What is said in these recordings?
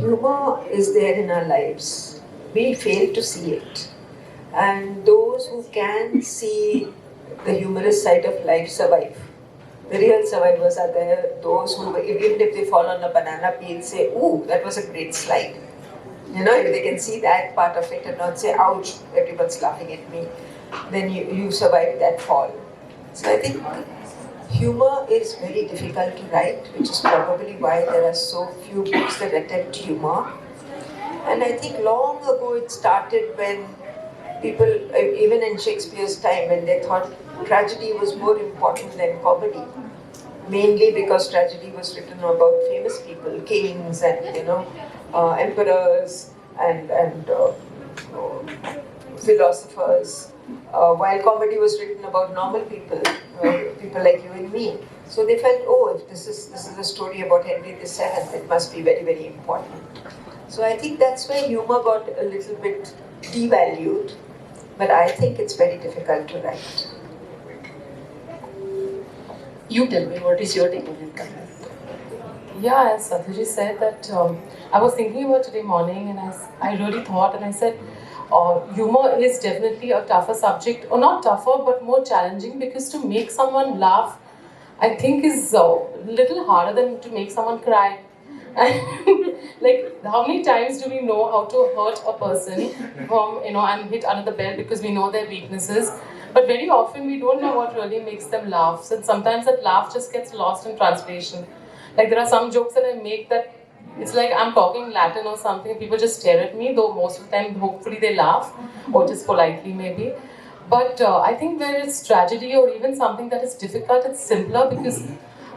Humor is there in our lives. We fail to see it. And those who can see the humorous side of life survive. The real survivors are there, those who, even if they fall on a banana peel, say, ooh, that was a great slide. If they can see that part of it and not say, ouch, everyone's laughing at me, then you survive that fall. So I think humor is very difficult to write, which is probably why there are so few books that attempt humor. And I think long ago it started when people, even in Shakespeare's time, when they thought tragedy was more important than comedy, mainly because tragedy was written about famous people, kings and emperors and philosophers, while comedy was written about normal people, people like you and me. So they felt, oh, if this is a story about Henry VII, it must be very, very important. So I think that's where humor got a little bit devalued, but I think it's very difficult to write. You tell me, what is your take on it? Yeah, as Satyajit said that I was thinking about today morning and I really thought and I said humor is definitely a tougher subject, or not tougher but more challenging, because to make someone laugh I think is a little harder than to make someone cry. Like, how many times do we know how to hurt a person from, and hit under the belt because we know their weaknesses, but very often we don't know what really makes them laugh. So sometimes that laugh just gets lost in translation. Like, there are some jokes that I make that it's like I'm talking Latin or something, people just stare at me, though most of the time hopefully they laugh, or just politely maybe. But I think where it's tragedy or even something that is difficult, it's simpler, because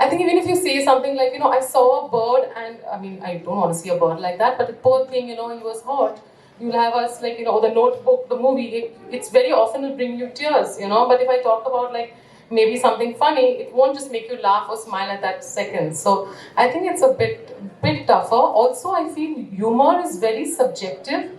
I think even if you say something like, I saw a bird, and I mean, I don't want to see a bird like that, but the poor thing, he was hurt. You'll have us like, the Notebook, the movie, it's very often will bring you tears, but if I talk about like maybe something funny, it won't just make you laugh or smile at that second. So I think it's a bit tougher. Also, I feel humor is very subjective,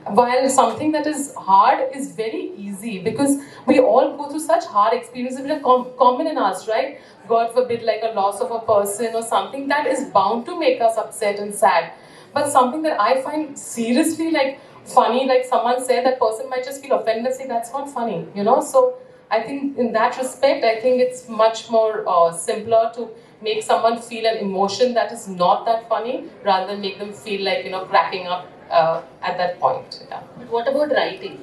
while something that is hard is very easy, because we all go through such hard experiences that are common in us, right? God forbid, like a loss of a person or something that is bound to make us upset and sad. But something that I find seriously like funny, like someone said, that person might just feel offended and say that's not funny, So I think in that respect, I think it's much more simpler to make someone feel an emotion that is not that funny, rather than make them feel like cracking up at that point. Yeah. But what about writing?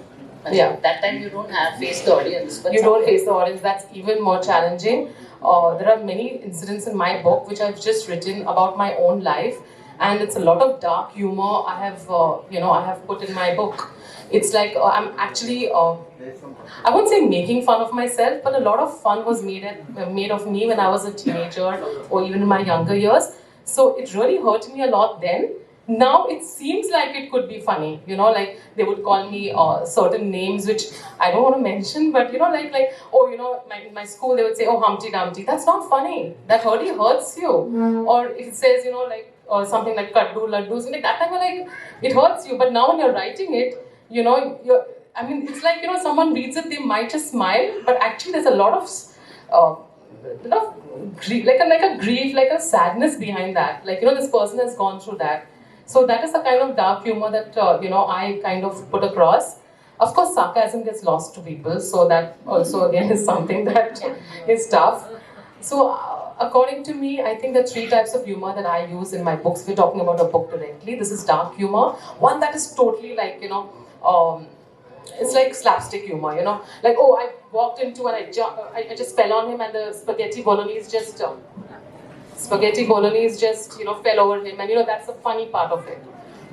Yeah. That time you don't have face the audience. You don't face the audience. That's even more challenging. There are many incidents in my book which I've just written about my own life, and it's a lot of dark humor I have I have put in my book. It's like I'm actually I won't say making fun of myself, but a lot of fun was made of me when I was a teenager or even in my younger years. So it really hurt me a lot then. Now it seems like it could be funny, like they would call me certain names which I don't want to mention, but like oh, in my school they would say, oh, Humpty Dumpty. That's not funny. That really hurts you. Or if it says, like something like Kaddu Laddu, something like that time, like it hurts you. But now when you're writing it, I mean, it's like someone reads it, they might just smile, but actually there's a lot of grief, like a grief, like a sadness behind that. Like this person has gone through that. So that is the kind of dark humor that I kind of put across. Of course, sarcasm gets lost to people, so that also again is something that is tough. So according to me, I think there are three types of humor that I use in my books. We're talking about a book directly. This is dark humor. One that is totally like, it's like slapstick humor, like, oh, I walked into and I just fell on him and the spaghetti bolognese just fell over him, and that's the funny part of it.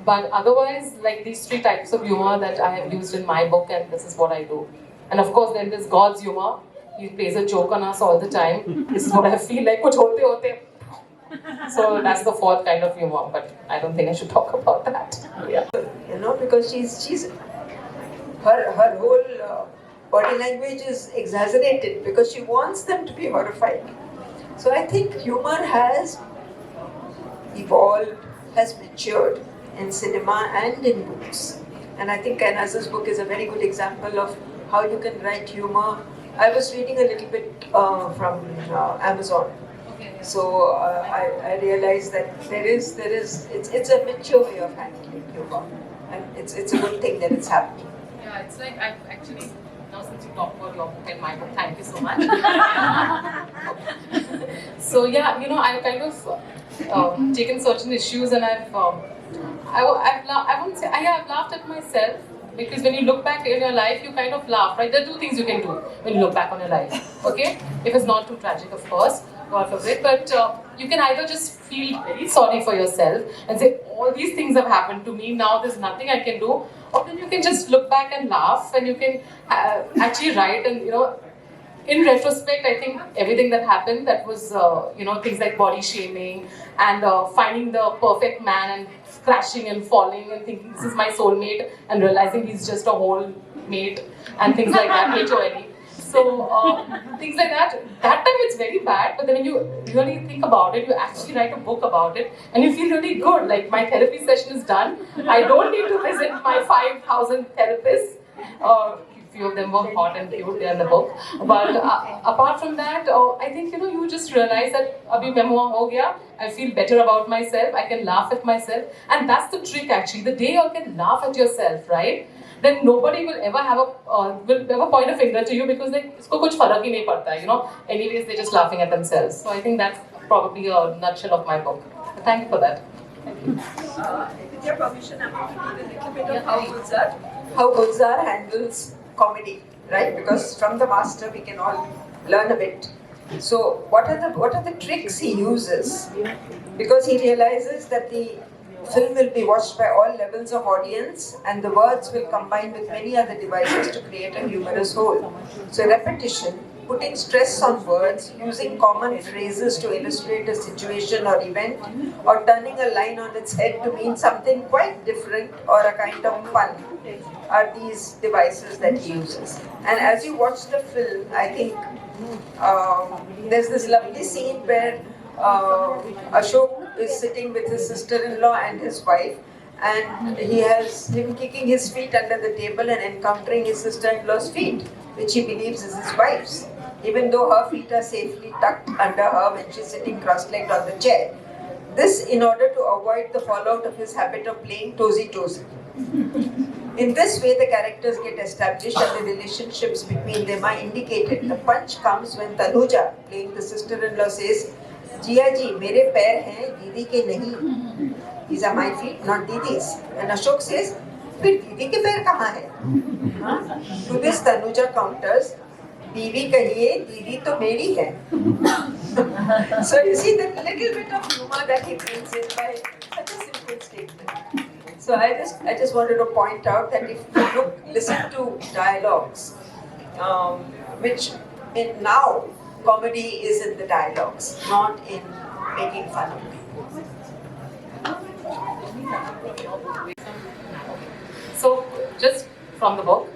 But otherwise, like these three types of humor that I have used in my book, and this is what I do. And of course, then there's God's humor, he plays a joke on us all the time. This is what I feel like. Kuch hote hote. So that's the fourth kind of humor, but I don't think I should talk about that. Yeah. You know, because she's her whole body language is exaggerated because she wants them to be horrified. So I think humor has evolved, has matured in cinema and in books. And I think Anusha's book is a very good example of how you can write humor. I was reading a little bit from Amazon. So I realized that it's a mature way of handling humor, and it's a good thing that it's happening. Yeah, it's like I've actually, now since you talked about your book and my book, thank you so much. So yeah, you know, I've kind of taken certain issues and I've laughed at myself, because when you look back in your life, you kind of laugh, right? There are two things you can do when you look back on your life, okay? If it's not too tragic, of course, God forbid, but you can either just feel very sorry for yourself and say, all these things have happened to me, now there's nothing I can do, or then you can just look back and laugh, and you can actually write. And you know, in retrospect, I think everything that happened, that was you know, things like body shaming and finding the perfect man and crashing and falling and thinking this is my soulmate and realizing he's just a whole mate and things like that, H-O-L-E. So things like that time it's very bad, but then when you really think about it, you actually write a book about it and you feel really good. Like, my therapy session is done. I don't need to visit my 5,000 therapists. Few of them were hot and cute, they're in the book. But apart from that, I think, you know, you just realize that abhi memoir ho gaya, I feel better about myself, I can laugh at myself. And that's the trick actually. The day you can laugh at yourself, right? Then nobody will ever have will ever point a finger to you, because like, isko kuch farak hi nahi padta, you know. Anyways, they're just laughing at themselves. So I think that's probably a nutshell of my book. Thank you for that. Thank you. With your permission, I'm going to read a little bit of how Gulzar handles comedy, right? Because from the master we can all learn a bit. So what are the tricks he uses? Because he realizes that the film will be watched by all levels of audience, and the words will combine with many other devices to create a humorous whole. So repetition, putting stress on words, using common phrases to illustrate a situation or event, or turning a line on its head to mean something quite different or a kind of pun, are these devices that he uses. And as you watch the film, I think there's this lovely scene where Ashok is sitting with his sister-in-law and his wife, and he has him kicking his feet under the table and encountering his sister-in-law's feet, which he believes is his wife's, even though her feet are safely tucked under her when she's sitting cross-legged on the chair. This in order to avoid the fallout of his habit of playing tozy-tozy. In this way, the characters get established and the relationships between them are indicated. The punch comes when Tanuja, playing the sister-in-law, says, "Jiya ji, mere pair hain, Didi ke nahi. These are my feet, not Didi's." And Ashok says, "Fir Didi ke pair kahan hai?" To this, Tanuja counters, "Biwi kahiye, Didi to meri hai." So you see that little bit of humor that he brings in by such a simple statement. So I just wanted to point out that if you listen to dialogues, which in now comedy is in the dialogues, not in making fun of people. So just from the book,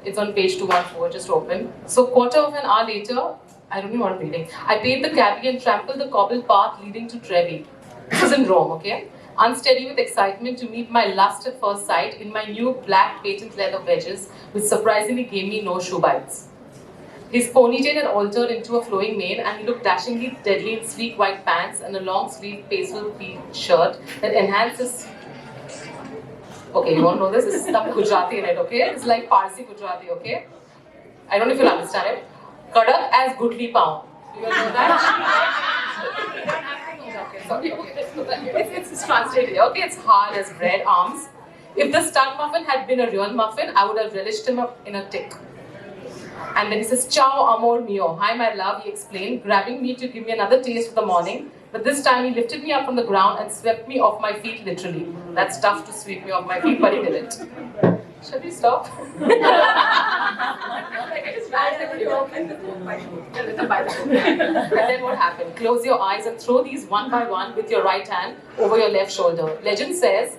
it's on page 214, just open. So quarter of an hour later, I don't know what I'm reading. I paid the cabbie and trampled the cobbled path leading to Trevi. This is in Rome, okay? Unsteady with excitement to meet my lust at first sight in my new black patent leather wedges, which surprisingly gave me no shoe bites. His ponytail had altered into a flowing mane, and he looked dashingly deadly in sleek white pants and a long-sleeved pastel pea shirt that enhanced his... Okay, you won't know this. This is stuff Gujarati in it, okay? It's like Parsi Gujarati, okay? I don't know if you'll understand it. Kadak as gutli paon. You all know that? Okay. It's translated, okay? It's hard as bread, arms. If the stud muffin had been a real muffin, I would have relished him up in a tick. And then he says, "Ciao, amor mio." "Hi, my love," he explained, grabbing me to give me another taste of the morning. But this time he lifted me up from the ground and swept me off my feet, literally. That's tough to sweep me off my feet, but he did it. Should we stop? Like I just randomly by the book. And then what happened? Close your eyes and throw these one by one with your right hand over your left shoulder. Legend says,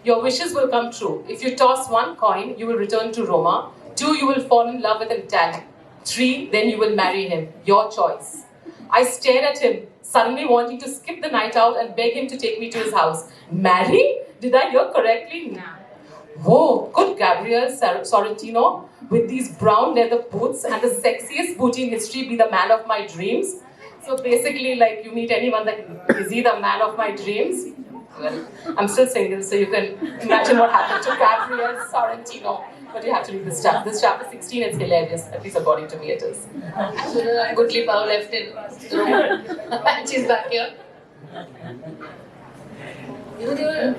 your wishes will come true. If you toss one coin, you will return to Roma. 2, you will fall in love with an Italian. 3, then you will marry him. Your choice. I stared at him, suddenly wanting to skip the night out and beg him to take me to his house. Marry? Did I hear correctly? No. Whoa, could Gabriel Sorrentino, with these brown leather boots and the sexiest booty in history, be the man of my dreams? So basically, like, you meet anyone that is he the man of my dreams? Well, I'm still single, so you can imagine what happened to Gabriel Sorrentino. But you have to read this chapter. This chapter 16 is hilarious, at least according to me it is. So Goodly Pao left in Rome and she's back here. You know, they were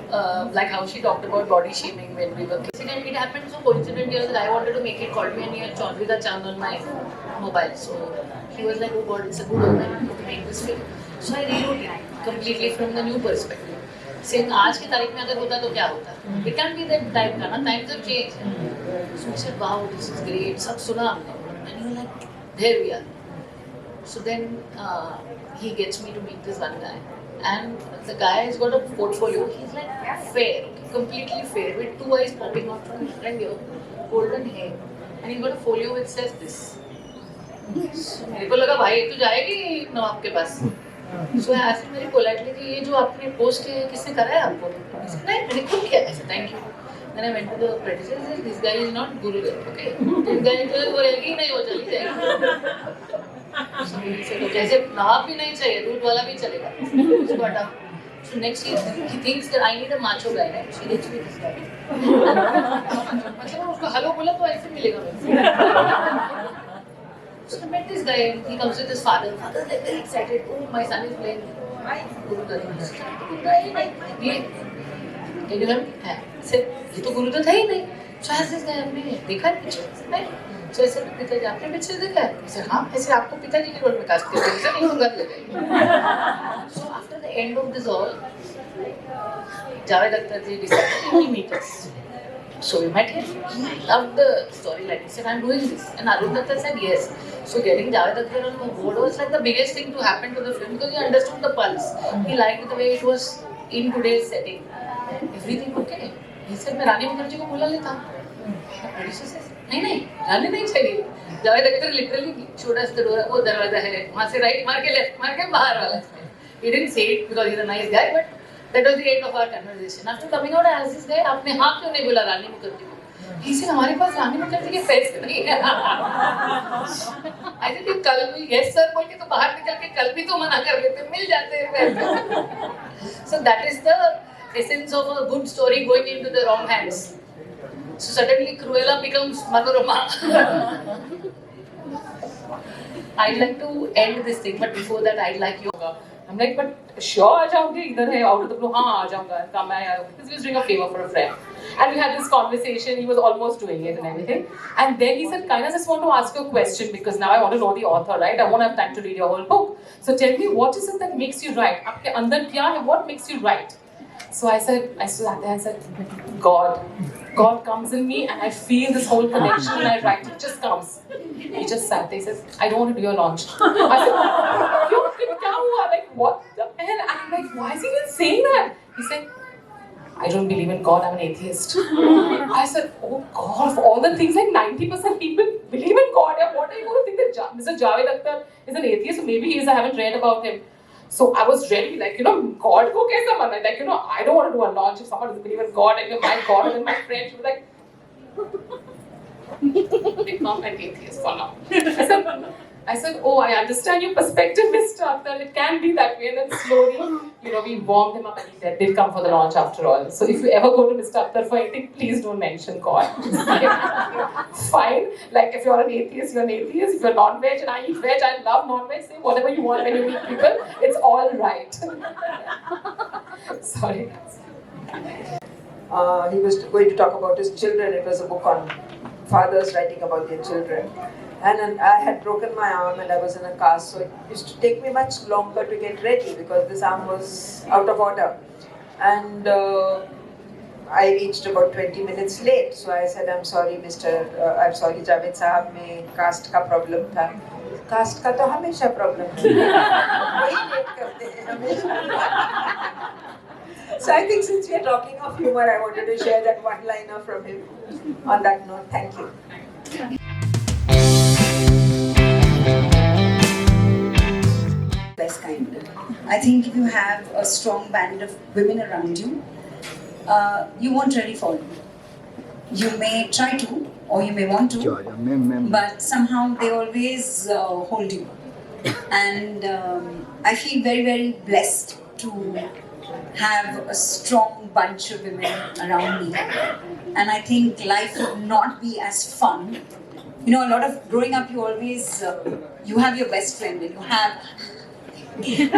like how she talked about body shaming when we were kissing, and it happened so coincidentally that I wanted to make it called me and he had Chaudhry Chand on my mobile. So he was like, oh God, it's a good omen to make this film. So I rewrote it completely from the new perspective. Saying, आज की तारीख में अगर होता तो क्या होता? It can't be that type का ना, times have changed. So I said, wow, this is great. सब सुना हमने. And you were like, there we are. So then he gets me to meet this one guy. And the guy has got a portfolio. He's like fair, completely fair, with 2 eyes popping out from his friend here, golden hair. And he's got a folio which says this. So मेरे को लगा भाई तू जाएगी नवाब के पास. So I asked him very politely कि ये जो आपने पोस्ट किया है किसने करा है आपको? He said नहीं मैंने खुद किया. I said thank you. Then I went to the producer and said this guy is not Guru Dev, okay? This guy तो बोलेगी नहीं वो चली जाएगी. So he said okay. I said नवाब भी नहीं चाहिए, दूध वाला भी चलेगा. So got up. So next he thinks that I need a macho guy, right? She gets me this guy. मतलब उसको hello बोला तो ऐसे मिलेगा मेरे. So I met this guy and he comes with his father. Father is like very excited. Oh, my son is playing Guru Dutt. Can you hear me? I said, ये तो गुरु तो था ही नहीं. So I asked this guy, आपने देखा है picture? नहीं. So I said, पिताजी आपने पिक्चर देखा है? I said, हाँ. ऐसे आपको पिताजी के रोल में कास्ट किया. I said, नहीं होगा लगा. So after the end of this all, Javed Akhtar ji decided to meet us. So we met him. He loved the storyline. He said, I'm doing this. And Arun Datta said yes. So getting Javed Akhtar on board was like the biggest thing to happen to the film because he understood the pulse. He liked the way it was in today's setting. Everything okay. He said, मैं रानी मुखर्जी को बुला लेता हूँ. Producer says, नहीं रानी नहीं चाहिए. Javed Akhtar literally showed us the door. वो दरवाजा है. वहाँ से right मार के left मार के बाहर वाला. He didn't say it because he's a nice guy, but that was the end of our conversation. After coming out, I asked this guy, आपने हाँ क्यों नहीं बोला रानी मुखर्जी को? He said, हमारे पास रानी मुखर्जी के पैसे नहीं है. I said, ये कल भी yes sir बोल के तो बाहर निकल के कल भी तो मना कर लेते, मिल जाते हैं पैसे. So that is the essence of a good story going into the wrong hands. So suddenly Cruella becomes Manorama. I'd like to end this thing, but before that, I'd like yoga. I'm like, but sure, आ जाओगे इधर है out of the blue. हाँ आ जाऊँगा. Come because he was doing a favor for a friend, and we had this conversation. He was almost doing it and everything, and then he said, "Kind of just want to ask you a question because now I want to know the author, right? I won't have time to read your whole book. So tell me, what is it that makes you write? आपके अंदर क्या है? What makes you write?" So I sat there. I said, God comes in me, and I feel this whole connection, and I write. It just comes. He just sat there. He says, "I don't want to do your launch." I said, "Yo, क्या हुआ? Like what the hell?" I'm like, "Why is he even saying that?" He said, "I don't believe in God. I'm an atheist." I said, "Oh God, of all the things, like 90% people believe in God. Yeah, what are you going to think that Mr. Javed Akhtar is an atheist? So maybe he is. I haven't read about him." So I was really like, God ko kaisa mana? Like, I don't want to do a launch if someone doesn't believe in God and my God and my friend. She was like, become an atheist for now. I said, oh, I understand your perspective, Mr. Akhtar. It can be that way. And then slowly, we warmed him up and he did come for the launch after all. So if you ever go to Mr. Akhtar for anything, please don't mention God. Fine. Like if you're an atheist, you're an atheist. If you're non-veg and I eat veg, I love non-veg. Say whatever you want when you meet people. It's all right. Sorry. He was going to talk about his children. It was a book on fathers writing about their children. And I had broken my arm and I was in a cast, so it used to take me much longer to get ready because this arm was out of order. And I reached about 20 minutes late, so I said, I'm sorry, I'm sorry, Javed Sahab, में caste का problem था. Caste का तो हमेशा problem है. वही late करते हैं हमेशा. So I think since we are talking of humor, I wanted to share that one-liner from him. On that note, thank you. Best kind. I think if you have a strong band of women around you, you won't really fall. You may try to, or you may want to, but somehow they always hold you. And I feel very, very blessed to have a strong bunch of women around me. And I think life would not be as fun. You know, a lot of growing up, you always, you have your best friend and you have, and you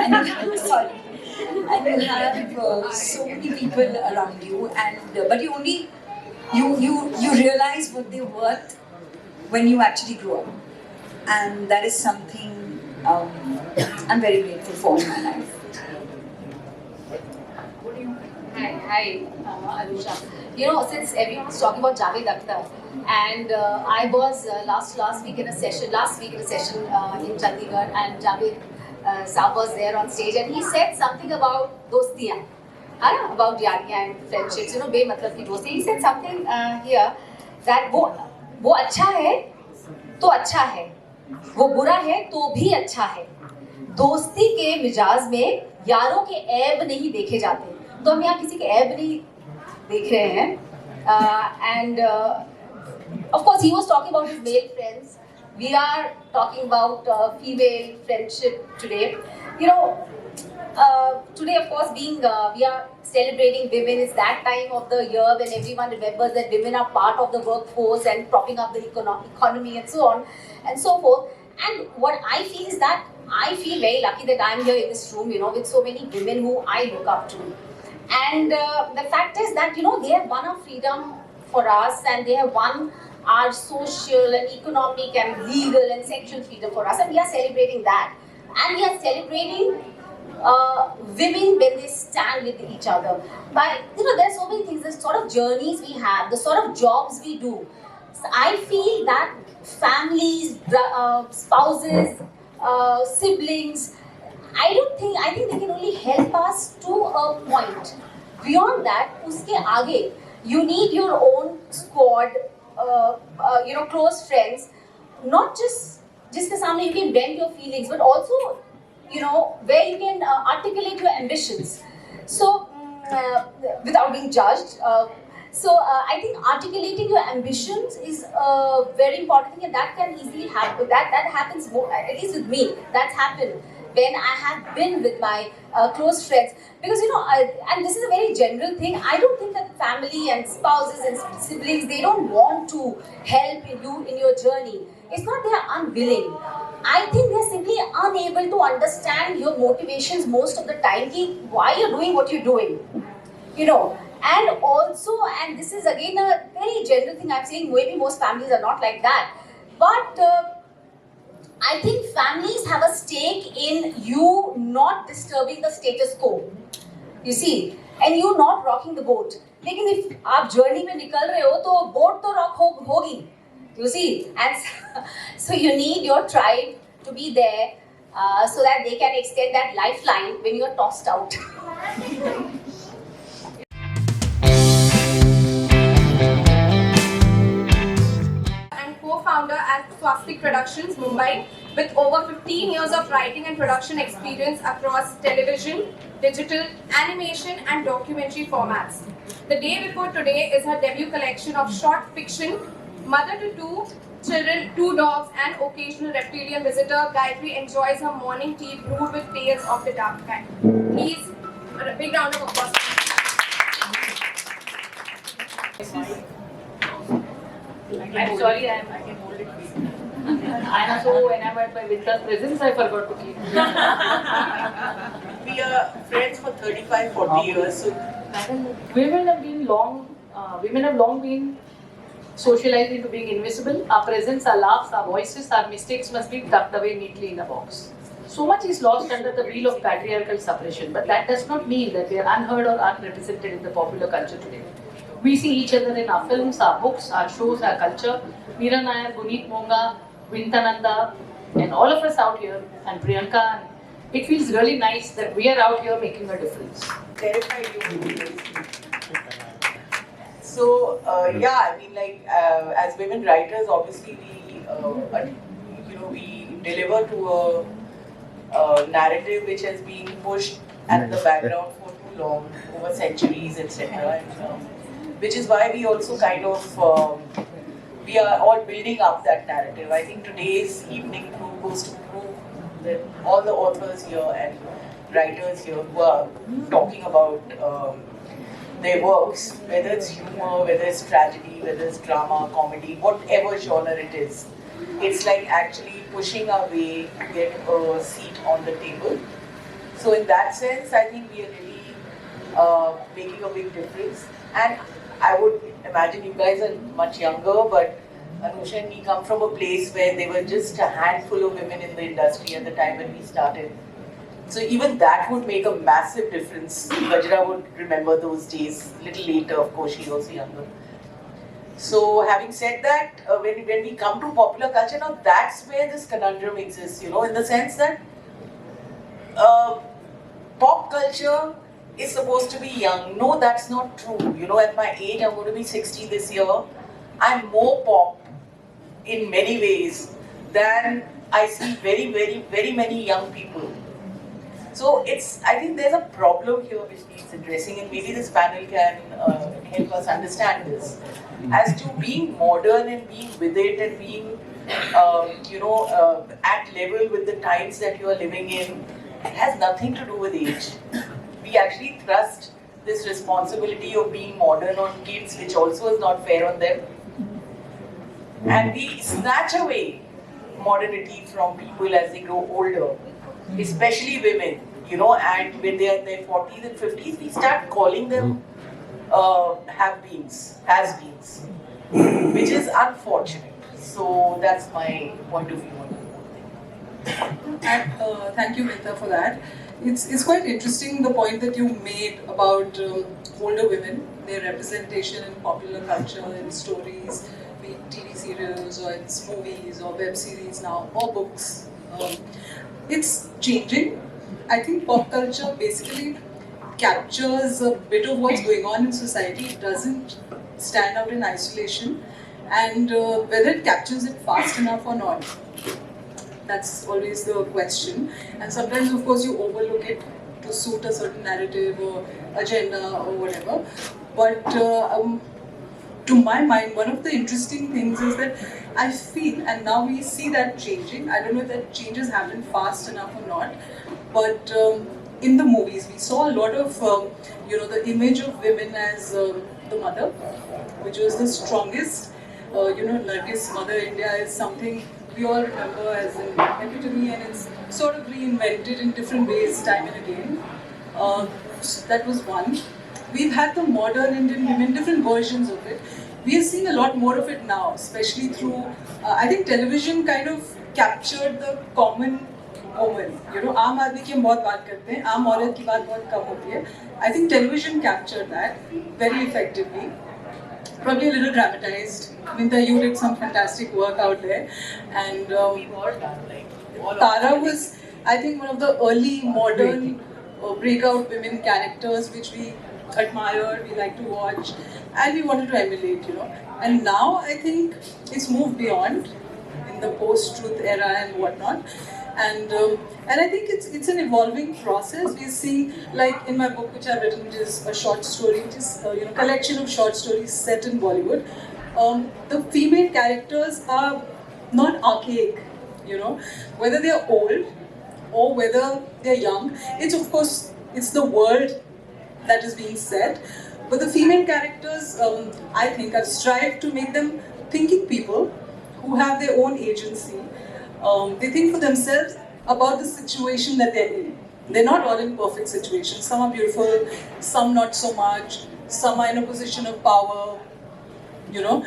have so many people around you, and but you only, you realize what they're worth when you actually grow up. And that is something I'm very grateful for in my life. Hi, Anusha. You know, since everyone was talking about Javed Akhtar, and I was last week in a session in Chandigarh, and Javed Saab was there on stage, and he said something about dostiyan, about yariyan and friendships. You know, बेमतलब की दोस्ती. He said something here that वो अच्छा है तो अच्छा है, वो बुरा है तो भी अच्छा है. दोस्ती के मिजाज में यारों के ऐब नहीं देखे जाते. तो हम यहाँ किसी के ऐब नहीं देख रहे हैं. And of course he was talking about his male friends. We are talking about female friendship today. You know, today of course being we are celebrating women. It's that time of the year when everyone remembers that women are part of the workforce and propping up the economy and so on and so forth. And what I feel is that I feel very lucky that I'm here in this room, you know, with so many women who I look up to. And the fact is that, you know, they have won our freedom for us, and they have won our social and economic and legal and sexual freedom for us, and we are celebrating that. And we are celebrating women when they stand with each other. But, you know, there are so many things, the sort of journeys we have, the sort of jobs we do. So I feel that families, spouses, siblings, I think they can only help us to a point. Beyond that, uske aage, you need your own squad, you know, close friends. Not just jiske samne you can vent your feelings, but also, you know, where you can articulate your ambitions. So, without being judged. So I think articulating your ambitions is a very important thing, and that can easily happen. That happens more, at least with me. That's happened when I have been with my close friends. Because, you know, and this is a very general thing, I don't think that family and spouses and siblings, they don't want to help you in your journey. It's not they are unwilling. I think they're simply unable to understand your motivations most of the time, why you're doing what you're doing. You know, and also, and this is again a very general thing I'm saying, maybe most families are not like that. But I think families have a stake in you not disturbing the status quo. You see, and you not rocking the boat. लेकिन if आप journey में निकल रहे हो तो boat तो rock होगी. You see, and so you need your tribe to be there so that they can extend that lifeline when you are tossed out. Co-founder at Swastik Productions, Mumbai, with over 15 years of writing and production experience across television, digital, animation and documentary formats. The day before today is her debut collection of short fiction, mother to 2 children, 2 dogs and occasional reptilian visitor. Gayatri enjoys her morning tea brewed with tales of the dark kind. Please, a big round of applause. I'm sorry, I can hold it. I'm so enamored by Vinta's presence, I forgot to keep. We are friends for 35-40 years. So Women have long been socialized into being invisible. Our presence, our laughs, our voices, our mistakes must be tucked away neatly in a box. So much is lost under the wheel of patriarchal suppression, but that does not mean that we are unheard or unrepresented in the popular culture today. We see each other in our films, our books, our shows, our culture. Meera Nair, Guneet Monga, Vintananda, and all of us out here, and Priyanka. And it feels really nice that we are out here making a difference. Terrified you. So yeah, I mean, like as women writers, obviously we deliver to a narrative which has been pushed at the background for too long, over centuries, etc. Which is why we also kind of we are all building up that narrative. I think today's evening goes to prove that all the authors here and writers here who are talking about their works, whether it's humor, whether it's tragedy, whether it's drama, comedy, whatever genre it is, it's like actually pushing our way to get a seat on the table. So in that sense, I think we are really making a big difference. And I would imagine you guys are much younger, but Anusha and me come from a place where there were just a handful of women in the industry at the time when we started. So even that would make a massive difference. Vajra would remember those days. A little later, of course, she's also younger. So having said that, when we come to popular culture, now that's where this conundrum exists, you know, in the sense that pop culture is supposed to be young. No, that's not true. You know, at my age, I'm going to be 60 this year. I'm more pop in many ways than I see very many young people. So I think there's a problem here which needs addressing, and maybe this panel can help us understand this. As to being modern and being with it and being, at level with the times that you are living in, it has nothing to do with age. We actually thrust this responsibility of being modern on kids, which also is not fair on them. And we snatch away modernity from people as they grow older. Especially women, you know, and when they are in their 40s and 50s, we start calling them has-beens, which is unfortunate. So that's my point of view on the whole thing. And thank you, Vinta, for that. It's quite interesting the point that you made about older women, their representation in popular culture, in stories, be it TV serials or in movies or web series now, or books. It's changing. I think pop culture basically captures a bit of what's going on in society. It doesn't stand out in isolation, and whether it captures it fast enough or not, that's always the question. And sometimes, of course, you overlook it to suit a certain narrative or agenda or whatever. But to my mind, one of the interesting things is that I feel, and now we see that changing. I don't know if that changes happen fast enough or not, but in the movies, we saw a lot of, the image of women as the mother, which was the strongest. Nargis, Mother India is something we all remember as an epitome, and it's sort of reinvented in different ways time and again. That was one. We've had the modern Indian women, different versions of it. We are seeing a lot more of it now, especially through, I think television kind of captured the common woman. You know, आम आदमी की हम बहुत बात करते हैं, आम औरत की बात बहुत कम होती है. I think television captured that very effectively. Probably a little dramatized. Vinta, you did some fantastic work out there. And Tara was, I think, one of the early modern breakout women characters which we admire, we like to watch, and we wanted to emulate, you know. And now I think it's moved beyond in the post-truth era and whatnot. And I think it's an evolving process. We're seeing, like in my book, which I've written, which is a short story, which is collection of short stories set in Bollywood. The female characters are not archaic, you know, whether they're old or whether they're young. It's of course it's the world that is being set, but the female characters, I think, I've strived to make them thinking people who have their own agency. They think for themselves about the situation that they're in. They're not all in perfect situations. Some are beautiful, some not so much, some are in a position of power, you know,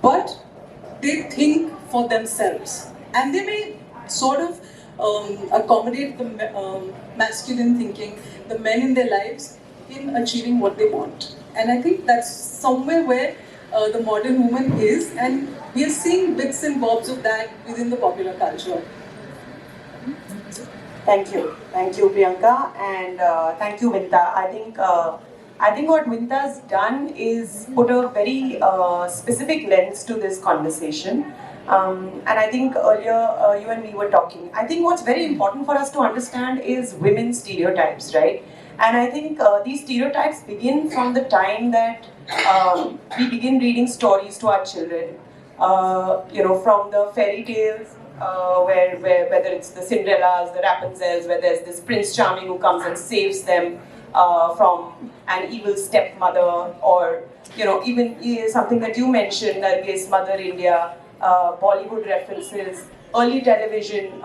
but they think for themselves. And they may sort of accommodate the masculine thinking, the men in their lives, in achieving what they want. And I think that's somewhere where the modern woman is, and we are seeing bits and bobs of that within the popular culture. Thank you, Priyanka, and thank you, Vinta. I think what Vinta's done is put a very specific lens to this conversation. And I think earlier you and me were talking. I think what's very important for us to understand is women's stereotypes, right? And I think these stereotypes begin from the time that we begin reading stories to our children. From the fairy tales, where whether it's the Cinderellas, the Rapunzels, where there's this Prince Charming who comes and saves them from an evil stepmother, or even something that you mentioned, Nargis, Mother India, Bollywood references, early television.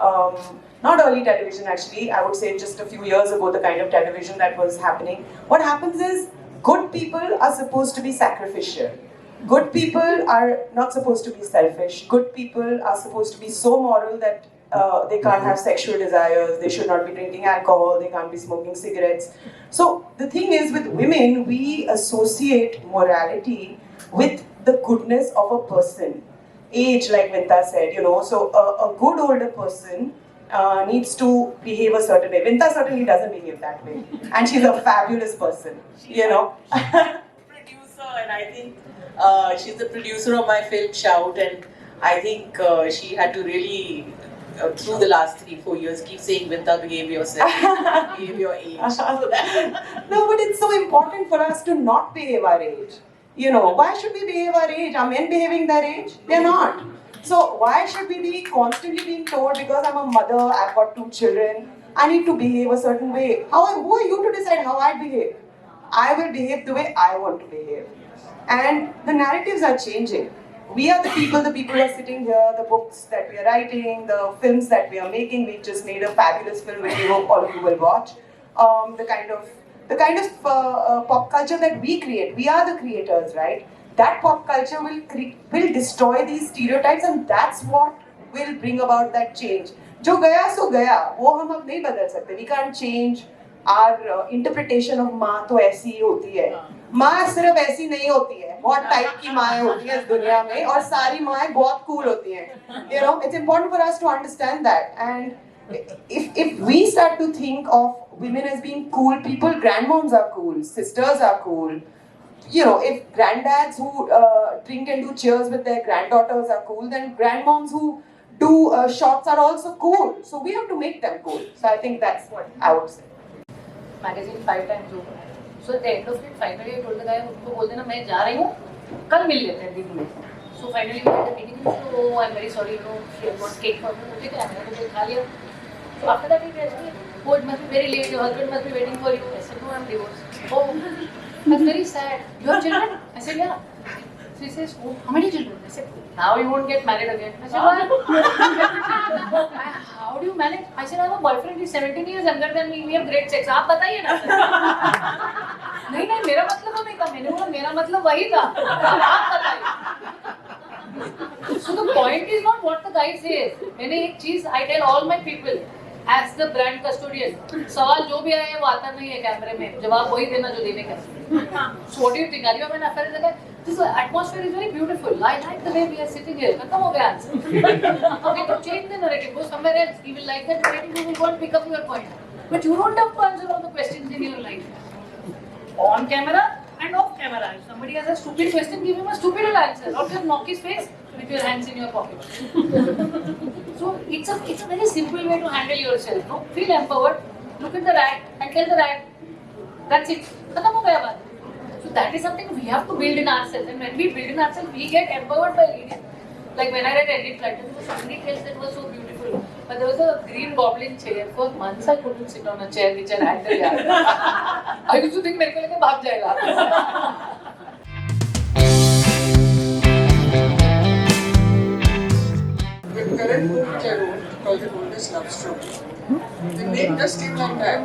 Not early television actually, I would say just a few years ago, the kind of television that was happening. What happens is, good people are supposed to be sacrificial. Good people are not supposed to be selfish. Good people are supposed to be so moral that they can't have sexual desires, they should not be drinking alcohol, they can't be smoking cigarettes. So the thing is, with women, we associate morality with the goodness of a person. Age, like Vinta said, so a good older person needs to behave a certain way. Vinta certainly doesn't behave that way. And she's a fabulous person, Producer, and I think she's the producer of my film Shout, and I think she had to really, through the last 3-4 years, keep saying, Vinta, behave yourself, behave your age. No, but it's so important for us to not behave our age. Why should we behave our age? Are men behaving their age? They're not. So why should we be constantly being told, because I'm a mother, I've got 2 children, I need to behave a certain way? Who are you to decide how I behave? I will behave the way I want to behave. And the narratives are changing. We are the people who are sitting here, the books that we are writing, the films that we are making. We just made a fabulous film which we hope all of you will watch. The kind of pop culture that we create, we are the creators, right? That pop culture will destroy these stereotypes, and that's what will bring about that change. जो गया सो गया, वो हम अब नहीं बदल सकते. We can't change our interpretation of माँ तो ऐसी ही होती है. माँ सिर्फ ऐसी नहीं होती है. बहुत टाइप की माँ होती है इस दुनिया में, और सारी माँ बहुत cool होती हैं. It's important for us to understand that. And if we start to think of women as being cool people, grandmoms are cool, sisters are cool. If granddads who drink and do cheers with their granddaughters are cool, then grandmoms who do shots are also cool. So we have to make them cool. So I think that's what I would say. Magazine 5 times over. So at the end of it, finally I told the guy, उनको बोल देना मैं जा रही हूँ, कल मिल लेते हैं दिन में. So finally we had a meeting. So I'm very sorry, she had got cake for me. ठीक है, मैंने तो खा लिया. So after that he tells me, oh, it must be very late. Your husband must be waiting for you. I said, no, I'm divorced. Oh, that's very sad. You have children? I said, yeah. So he says, oh, how many children? I said, now you won't get married again. I said, why? How do you manage? I said, I have a boyfriend. He's 17 years younger than me. We have great sex. आप बताइए ना. नहीं नहीं, मेरा मतलब वो नहीं था. मैंने बोला मेरा मतलब वही था. आप बताइए. So the point is not what the guy says. मैंने एक चीज I tell all my people. As the brand custodian, सवाल जो भी आए वो आता नहीं है कैमरे में, जवाब वही देना जो देने का. So what do you think? Are you having an affair? This atmosphere is very beautiful. I like the way we are sitting here. खत्म हो गया answer. Okay, तो change the narrative. Go somewhere else. He will like that narrative. He will go and pick up your point. But you don't have to answer all the questions in your life. On camera and off camera. If somebody has a stupid question, give him a stupid answer. Or just knock his face with your hands in your pocket. So it's a very simple way to handle yourself. No? Feel empowered. Look at the rat and tell the rat. That's it. खत्म हो गया बात. So that is something we have to build in ourselves. And when we build in ourselves, we get empowered by reading. Like when I read Edith Clayton, there were so many tales that were so beautiful. But there was a green goblin chair. For months I couldn't sit on a chair which I had the yard. I used to think मेरे को लेके भाग जाएगा. The current book which I wrote, called The Oldest Love Story, the name just came like that.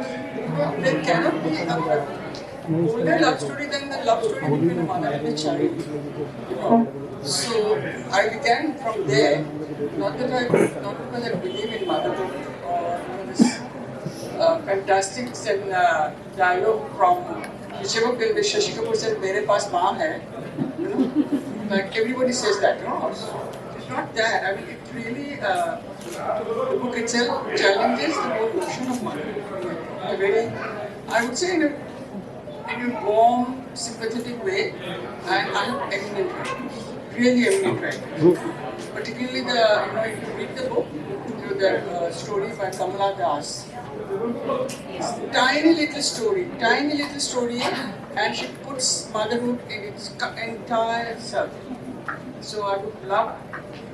There cannot be an older love story than the love story between a mother and a child. So I began from there, not because I believe in motherhood or this fantastic dialogue from whichever film with Shashi Kapoor said, "Mere paas maa hai," you know, like everybody says that, you know. It's not that. I mean, it really, the book itself challenges the whole notion of motherhood in a very, I would say, in a warm, sympathetic way, and eminent writers, really eminent writers. Particularly the, you know, if you read the book, you know, the story by Kamala Das. Tiny little story, and she puts motherhood in its entire self. So I would love,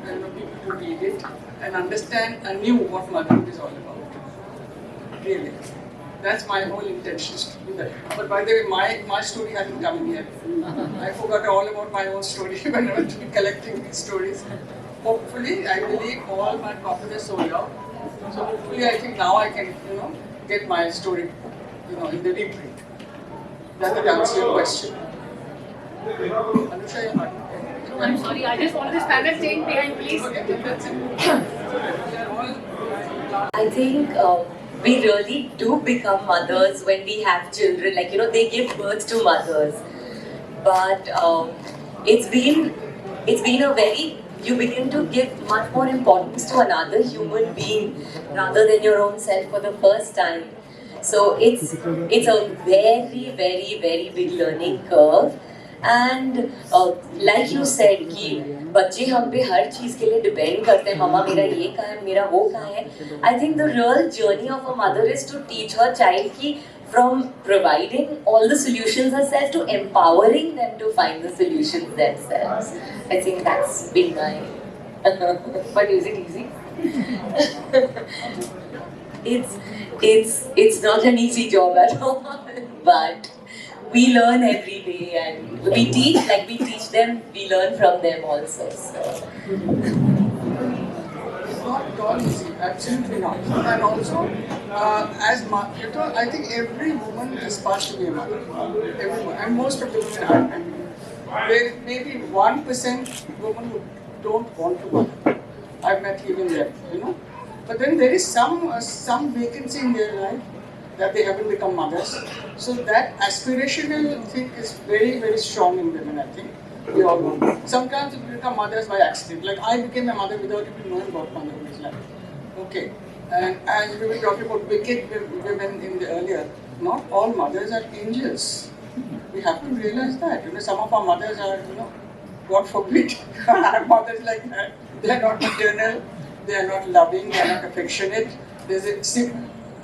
you know, people to read it and understand anew what motherhood is all about. Really. That's my whole intention is to do that. But by the way, my story hasn't come in yet. I forgot all about my own story when I was collecting these stories. Hopefully, I believe all my popular sold out. So hopefully, I think now I can, you know, get my story, you know, in the reprint. That will answer your question. Anusha, your I'm sorry, I just wanted to stand and stay behind, please. That's it. I think we really do become mothers when we have children. Like, you know, they give birth to mothers. But it's been a very, you begin to give much more importance to another human being rather than your own self for the first time. So it's a very, very, very big learning curve. And like you said कि बच्चे हम पे हर चीज़ के लिए depend करते हैं, मम्मा मेरा ये कहाँ है, मेरा वो कहाँ है. I think the real journey of a mother is to teach her child कि from providing all the solutions herself to empowering them to find the solutions themselves. I think that's been my. But is it easy? It's not an easy job at all, but we learn every day, and we teach them, we learn from them also. So. It's not at all easy, absolutely not. And also, you know, I think every woman aspires to be a mother. Everyone, and most of the women are. There may be 1% women who don't want to mother. I've met even them, you know. But then there is some vacancy in their life that they haven't become mothers. So that aspirational thing is very, very strong in women, I think. We all know. Sometimes we become mothers by accident. Like I became a mother without even knowing what motherhood is like. Okay. And as we were talking about wicked women in the earlier, not all mothers are angels. We have to realize that. You know, some of our mothers are, you know, God forbid, mothers like that. They are not maternal, they are not loving, they are not affectionate. There's a,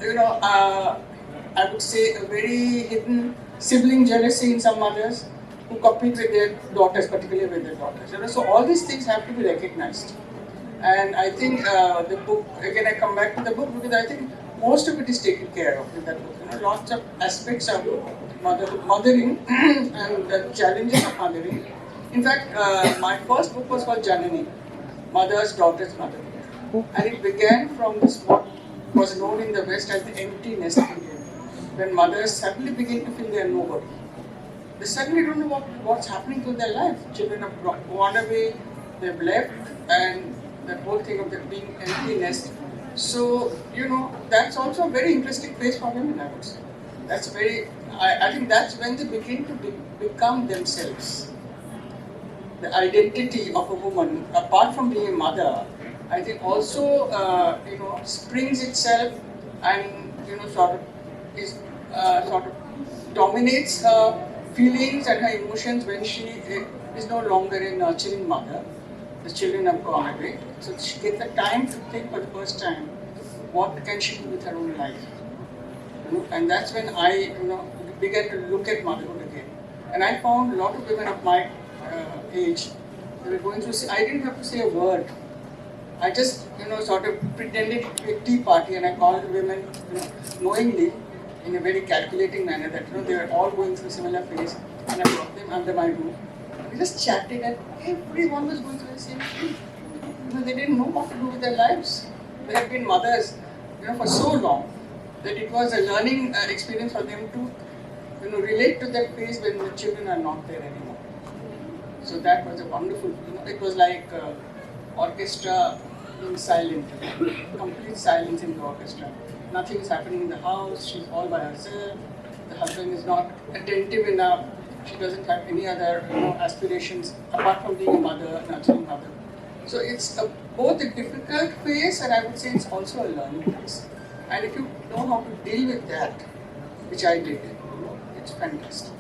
you know, I would say a very hidden sibling jealousy in some mothers who compete with their daughters, particularly with their daughters. You know, so all these things have to be recognized. And I think the book, again I come back to the book because I think most of it is taken care of in that book. You know, lots of aspects of mothering and the challenges of mothering. In fact, my first book was called Janani, Mother's Daughter's Mother. And it began from this what was known in the West as the empty nest period, when mothers suddenly begin to feel they are nobody. They suddenly don't know what's happening to their life. Children have gone away, they've left, and the whole thing of them being empty nest. So, you know, that's also a very interesting phase for women, I would say. That's very, I think that's when they begin to become themselves. The identity of a woman, apart from being a mother, I think also, you know, springs itself and, you know, sort of dominates her feelings and her emotions when she is no longer a nurturing mother. The children have gone away. So she gets the time to think for the first time, what can she do with her own life? You know, and that's when I, you know, began to look at motherhood again. And I found a lot of women of my age, they were going through, I didn't have to say a word. I just, you know, sort of pretended to be a tea party, and I called the women, you know, knowingly, in a very calculating manner that, you know, they were all going through a similar phase, and I brought them under my roof. And we just chatted, and everyone was going through the same thing. You know, they didn't know what to do with their lives. They had been mothers, you know, for so long that it was a learning experience for them to, you know, relate to that phase when the children are not there anymore. So that was a wonderful, you know, it was like orchestra being silent, complete silence in the orchestra. Nothing is happening in the house, she's all by herself, the husband is not attentive enough, she doesn't have any other aspirations apart from being a mother, a nurturing mother. So it's both a difficult phase, and I would say it's also a learning phase. And if you know how to deal with that, which I did, it's fantastic.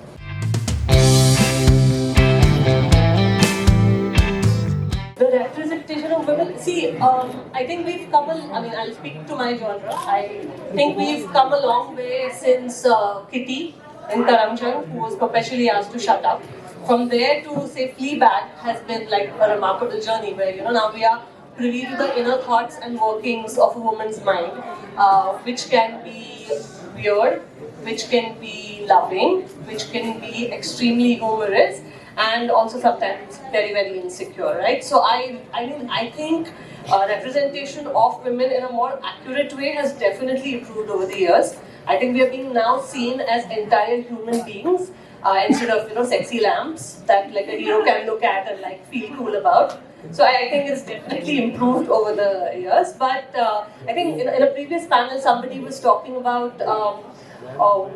The representation of women. See, I think we've come. I'll speak to my genre. I think we've come a long way since Kitty in Karamchand, who was perpetually asked to shut up. From there to say Fleabag has been like a remarkable journey, where now we are privy to the inner thoughts and workings of a woman's mind, which can be weird, which can be loving, which can be extremely humorous, and also sometimes very, very insecure, right? So I think representation of women in a more accurate way has definitely improved over the years. I think we are being now seen as entire human beings instead of sexy lamps that like a hero can look at and like feel cool about. So I think it's definitely improved over the years. But I think in a previous panel somebody was talking about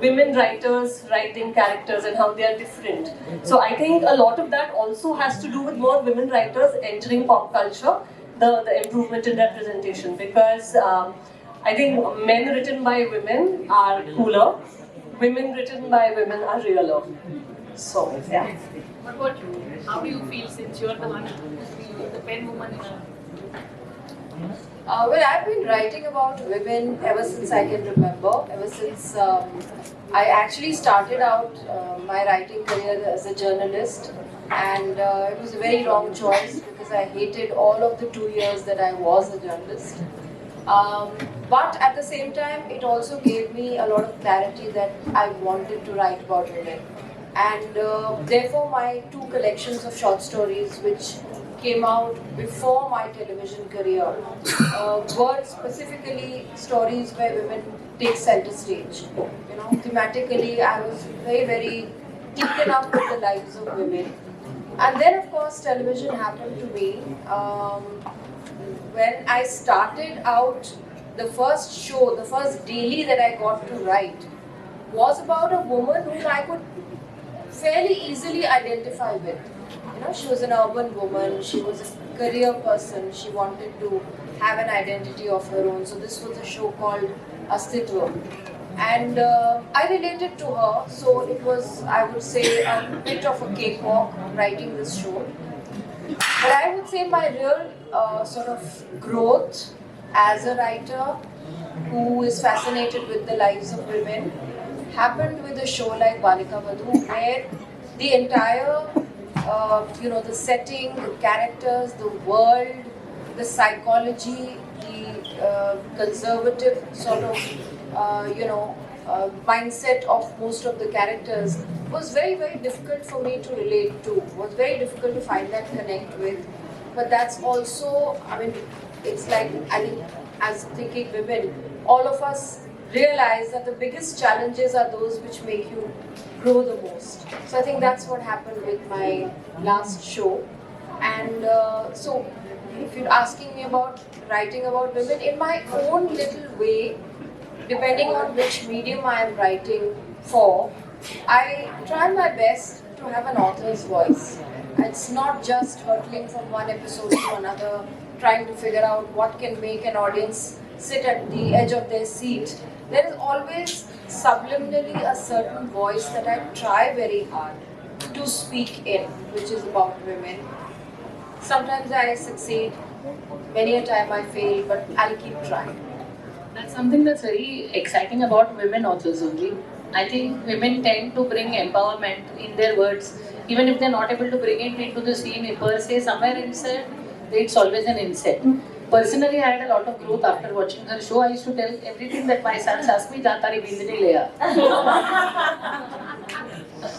women writers writing characters and how they are different. So I think a lot of that also has to do with more women writers entering pop culture, the improvement in representation, because I think men written by women are cooler, women written by women are realer. So yeah. What about you? How do you feel since you're the one the pen woman in a Well, I've been writing about women ever since I can remember, ever since I actually started out my writing career as a journalist, and it was a very wrong choice because I hated all of the 2 years that I was a journalist. But at the same time, it also gave me a lot of clarity that I wanted to write about women. And therefore, my 2 collections of short stories, which came out before my television career, were specifically stories where women take center stage. Thematically, I was very, very taken up with the lives of women. And then, of course, television happened to me. When I started out, the first show, the first daily that I got to write was about a woman whom I could fairly easily identify with. She was an urban woman, she was a career person, she wanted to have an identity of her own. So this was a show called Astitva. And I related to her, so it was, I would say, a bit of a cakewalk writing this show. But I would say my real sort of growth as a writer who is fascinated with the lives of women happened with a show like Balika Vadhu, where the entire the setting, the characters, the world, the psychology, the conservative sort of mindset of most of the characters was very, very difficult for me to relate to, was very difficult to find that connect with. But that's also, it's like, as thinking women, all of us realize that the biggest challenges are those which make you grow the most. So I think that's what happened with my last show. And so if you're asking me about writing about women, in my own little way, depending on which medium I am writing for, I try my best to have an author's voice. It's not just hurtling from one episode to another, trying to figure out what can make an audience sit at the edge of their seat. There is always subliminally a certain voice that I try very hard to speak in, which is about women. Sometimes I succeed, many a time I fail, but I'll keep trying. That's something that's very exciting about women authors only. I think women tend to bring empowerment in their words, even if they're not able to bring it into the scene per se, somewhere inside, it's always an inset. Personally, I had a lot of growth after watching her show. I used to tell everything that my sons asked me, "Jatari bindini leya."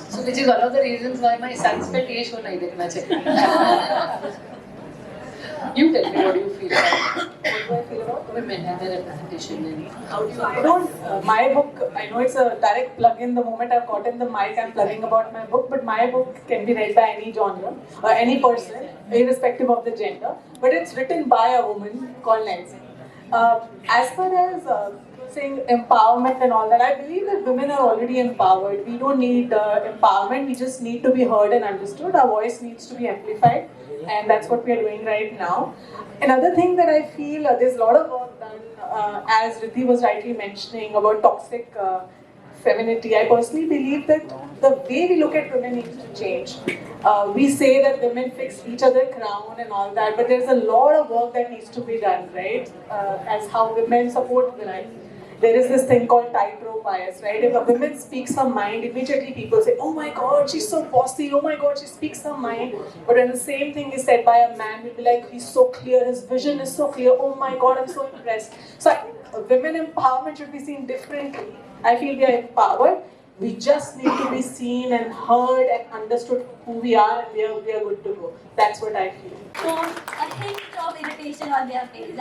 So, which is one of the reasons why my sons felt ye show nahi dekhna chahiye. You tell me, what do you feel about? What do I feel about women and their representation? And how do you? I don't. My book. I know it's a direct plug-in. The moment I've gotten the mic, I'm plugging about my book. But my book can be read by any genre or any person, irrespective of the gender. But it's written by a woman called Nancy. As far as saying empowerment and all that. I believe that women are already empowered. We don't need empowerment. We just need to be heard and understood. Our voice needs to be amplified, and that's what we are doing right now. Another thing that I feel there's a lot of work done, as Riddhi was rightly mentioning about toxic femininity. I personally believe that the way we look at women needs to change. We say that women fix each other crown and all that, but there's a lot of work that needs to be done, right? As how women support women. There is this thing called tightrope bias, right? If a woman speaks her mind, immediately people say, oh my god, she's so bossy, oh my god, she speaks her mind. But when the same thing is said by a man, we'll be like, he's so clear, his vision is so clear, oh my god, I'm so impressed. So I think women empowerment should be seen differently. I feel we are empowered. We just need to be seen and heard and understood who we are, and we are good to go. That's what I feel. So a hint of irritation on their face.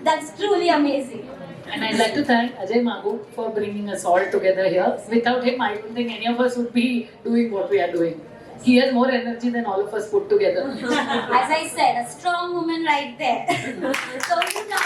That's truly amazing. And I'd like to thank Ajay Magu for bringing us all together here. Without him, I don't think any of us would be doing what we are doing. He has more energy than all of us put together. As I said, a strong woman right there. So you know.